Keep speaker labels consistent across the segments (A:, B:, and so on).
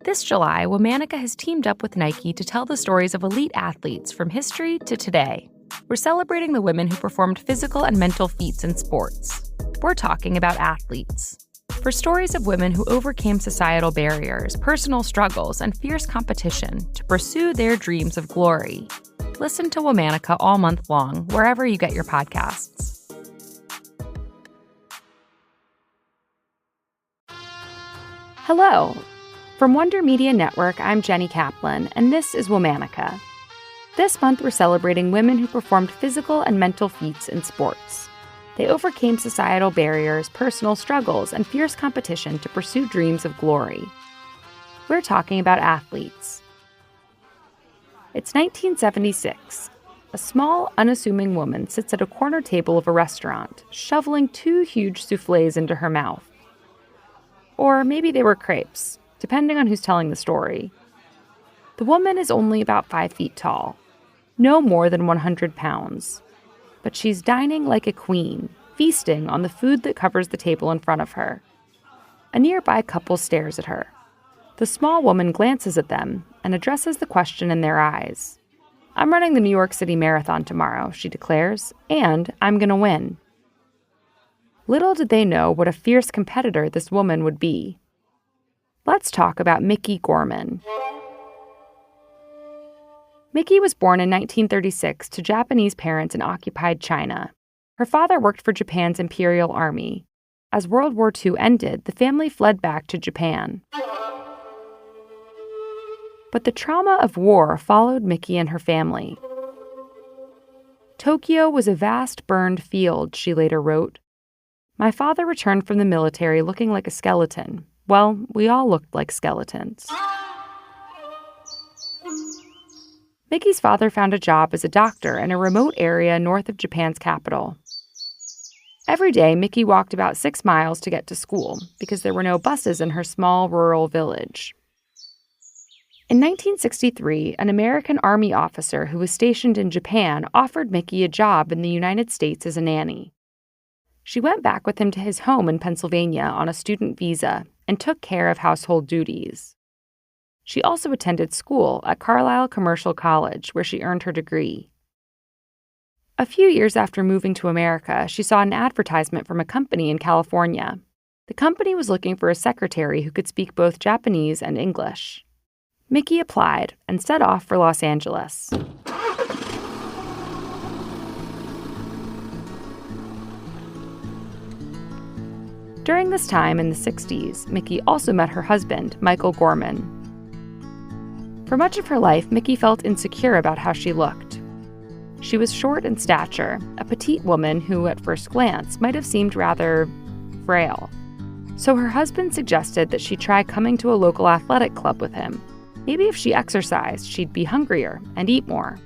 A: This July, Womanica has teamed up with Nike to tell the stories of elite athletes from history to today. We're celebrating the women who performed physical and mental feats in sports. We're talking about athletes. For stories of women who overcame societal barriers, personal struggles, and fierce competition to pursue their dreams of glory. Listen to Womanica all month long, wherever you get your podcasts. Hello. From Wonder Media Network, I'm Jenny Kaplan, and this is Womanica. This month, we're celebrating women who performed physical and mental feats in sports. They overcame societal barriers, personal struggles, and fierce competition to pursue dreams of glory. We're talking about athletes. It's 1976. A small, unassuming woman sits at a corner table of a restaurant, shoveling 2 huge soufflés into her mouth. Or maybe they were crepes, depending on who's telling the story. The woman is only about 5 feet tall, no more than 100 pounds. But she's dining like a queen, feasting on the food that covers the table in front of her. A nearby couple stares at her. The small woman glances at them and addresses the question in their eyes. "I'm running the New York City Marathon tomorrow," she declares, "and I'm gonna win." Little did they know what a fierce competitor this woman would be. Let's talk about Miki Gorman. Miki was born in 1936 to Japanese parents in occupied China. Her father worked for Japan's Imperial Army. As World War II ended, the family fled back to Japan. But the trauma of war followed Miki and her family. "Tokyo was a vast burned field," she later wrote. "My father returned from the military looking like a skeleton. Well, we all looked like skeletons." Miki's father found a job as a doctor in a remote area north of Japan's capital. Every day, Miki walked about 6 miles to get to school because there were no buses in her small rural village. In 1963, an American Army officer who was stationed in Japan offered Miki a job in the United States as a nanny. She went back with him to his home in Pennsylvania on a student visa and took care of household duties. She also attended school at Carlisle Commercial College, where she earned her degree. A few years after moving to America, she saw an advertisement from a company in California. The company was looking for a secretary who could speak both Japanese and English. Miki applied and set off for Los Angeles. During this time in the 60s, Miki also met her husband, Michael Gorman. For much of her life, Miki felt insecure about how she looked. She was short in stature, a petite woman who, at first glance, might have seemed rather frail. So her husband suggested that she try coming to a local athletic club with him. Maybe if she exercised, she'd be hungrier and eat more.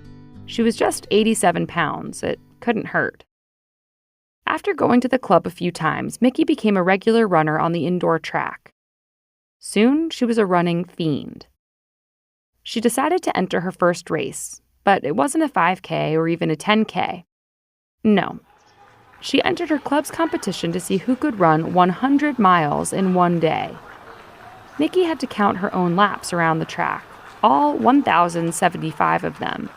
A: She was just 87 pounds. It couldn't hurt. After going to the club a few times, Miki became a regular runner on the indoor track. Soon, she was a running fiend. She decided to enter her first race, but it wasn't a 5K or even a 10K. No. She entered her club's competition to see who could run 100 miles in one day. Miki had to count her own laps around the track, all 1,075 of them.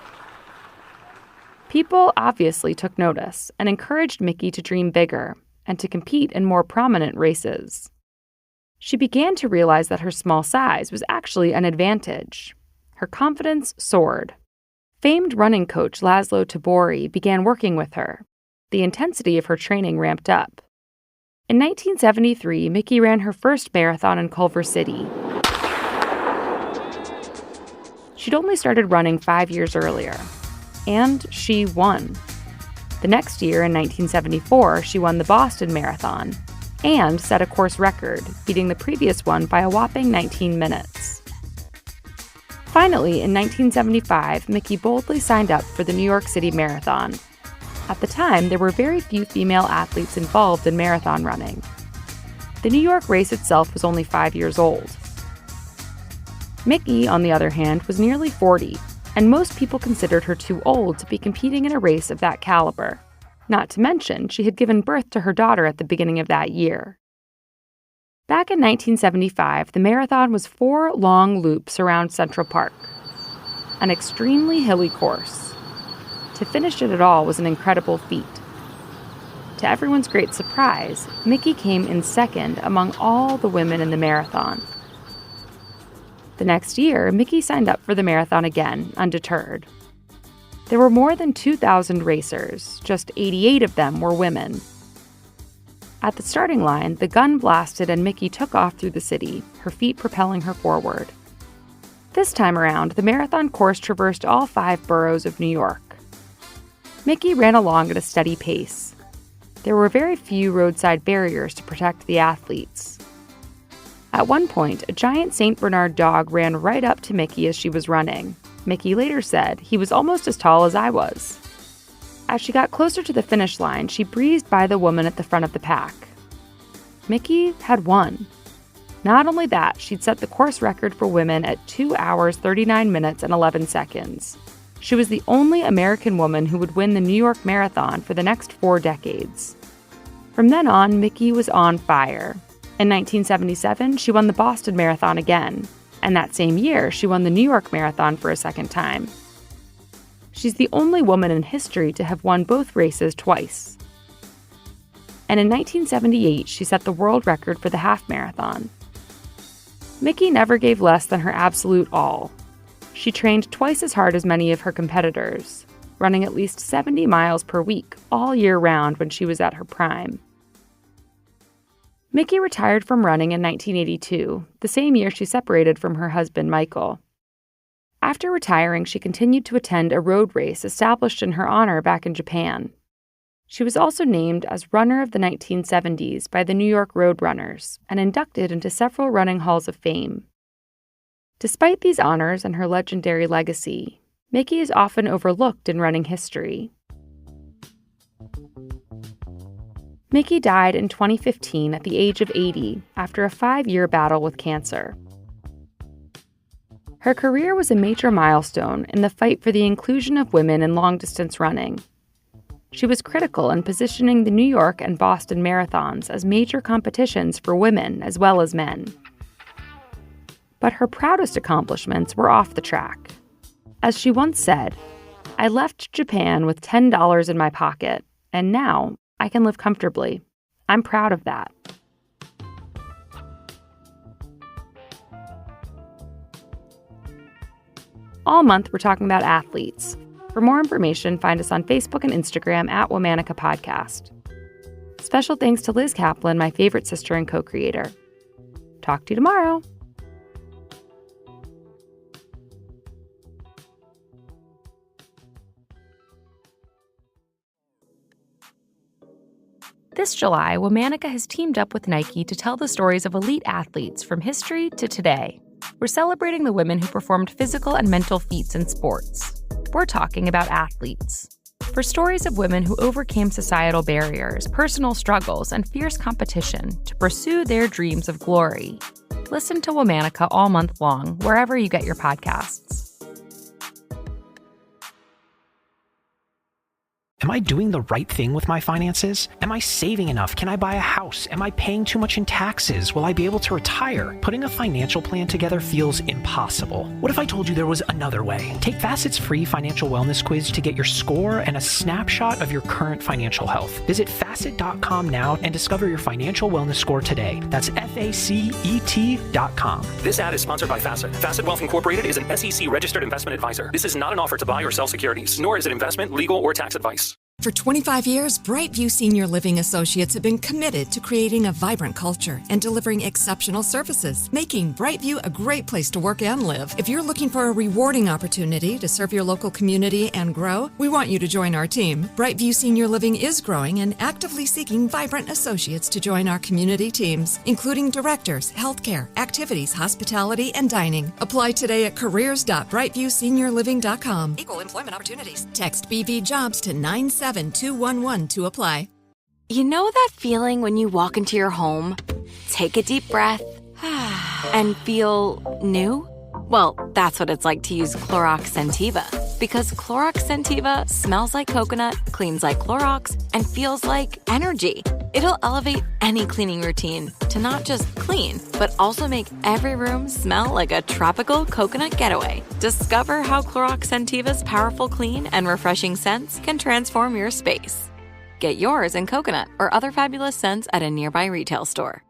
A: People obviously took notice and encouraged Miki to dream bigger and to compete in more prominent races. She began to realize that her small size was actually an advantage. Her confidence soared. Famed running coach Laszlo Tabori began working with her. The intensity of her training ramped up. In 1973, Miki ran her first marathon in Culver City. She'd only started running 5 years earlier. And she won. The next year, in 1974, she won the Boston Marathon and set a course record, beating the previous one by a whopping 19 minutes. Finally, in 1975, Miki boldly signed up for the New York City Marathon. At the time, there were very few female athletes involved in marathon running. The New York race itself was only 5 years old. Miki, on the other hand, was nearly 40, and most people considered her too old to be competing in a race of that caliber. Not to mention, she had given birth to her daughter at the beginning of that year. Back in 1975, the marathon was 4 long loops around Central Park, an extremely hilly course. To finish it at all was an incredible feat. To everyone's great surprise, Miki came in second among all the women in the marathon. The next year, Miki signed up for the marathon again, undeterred. There were more than 2,000 racers, just 88 of them were women. At the starting line, the gun blasted and Miki took off through the city, her feet propelling her forward. This time around, the marathon course traversed all 5 boroughs of New York. Miki ran along at a steady pace. There were very few roadside barriers to protect the athletes. At one point, a giant St. Bernard dog ran right up to Miki as she was running. Miki later said he was almost as tall as I was. As she got closer to the finish line, she breezed by the woman at the front of the pack. Miki had won. Not only that, she'd set the course record for women at 2 hours, 39 minutes, and 11 seconds. She was the only American woman who would win the New York Marathon for the next 4 decades. From then on, Miki was on fire. In 1977, she won the Boston Marathon again, and that same year, she won the New York Marathon for a second time. She's the only woman in history to have won both races twice. And in 1978, she set the world record for the half marathon. Miki never gave less than her absolute all. She trained twice as hard as many of her competitors, running at least 70 miles per week all year round when she was at her prime. Miki retired from running in 1982, the same year she separated from her husband, Michael. After retiring, she continued to attend a road race established in her honor back in Japan. She was also named as Runner of the 1970s by the New York Road Runners and inducted into several running halls of fame. Despite these honors and her legendary legacy, Miki is often overlooked in running history. Miki died in 2015 at the age of 80 after a 5-year battle with cancer. Her career was a major milestone in the fight for the inclusion of women in long-distance running. She was critical in positioning the New York and Boston marathons as major competitions for women as well as men. But her proudest accomplishments were off the track. As she once said, "I left Japan with $10 in my pocket, and now I can live comfortably. I'm proud of that." All month, we're talking about athletes. For more information, find us on Facebook and Instagram at Womanica Podcast. Special thanks to Liz Kaplan, my favorite sister and co-creator. Talk to you tomorrow. This July, Womanica has teamed up with Nike to tell the stories of elite athletes from history to today. We're celebrating the women who performed physical and mental feats in sports. We're talking about athletes. For stories of women who overcame societal barriers, personal struggles, and fierce competition to pursue their dreams of glory, listen to Womanica all month long, wherever you get your podcasts.
B: Am I doing the right thing with my finances? Am I saving enough? Can I buy a house? Am I paying too much in taxes? Will I be able to retire? Putting a financial plan together feels impossible. What if I told you there was another way? Take Facet's free financial wellness quiz to get your score and a snapshot of your current financial health. Visit Facet.com now and discover your financial wellness score today. That's FACET.com.
C: This ad is sponsored by Facet. Facet Wealth Incorporated is an SEC registered investment advisor. This is not an offer to buy or sell securities, nor is it investment, legal, or tax advice.
D: For 25 years, Brightview Senior Living Associates have been committed to creating a vibrant culture and delivering exceptional services, making Brightview a great place to work and live. If you're looking for a rewarding opportunity to serve your local community and grow, we want you to join our team. Brightview Senior Living is growing and actively seeking vibrant associates to join our community teams, including directors, healthcare, activities, hospitality, and dining. Apply today at careers.brightviewseniorliving.com. Equal employment opportunities. Text BV Jobs to 97211 to apply.
E: You know that feeling when you walk into your home, take a deep breath, and feel new? Well, that's what it's like to use Clorox Scentiva. Because Clorox Scentiva smells like coconut, cleans like Clorox, and feels like energy. It'll elevate any cleaning routine to not just clean, but also make every room smell like a tropical coconut getaway. Discover how Clorox Sentiva's powerful clean and refreshing scents can transform your space. Get yours in coconut or other fabulous scents at a nearby retail store.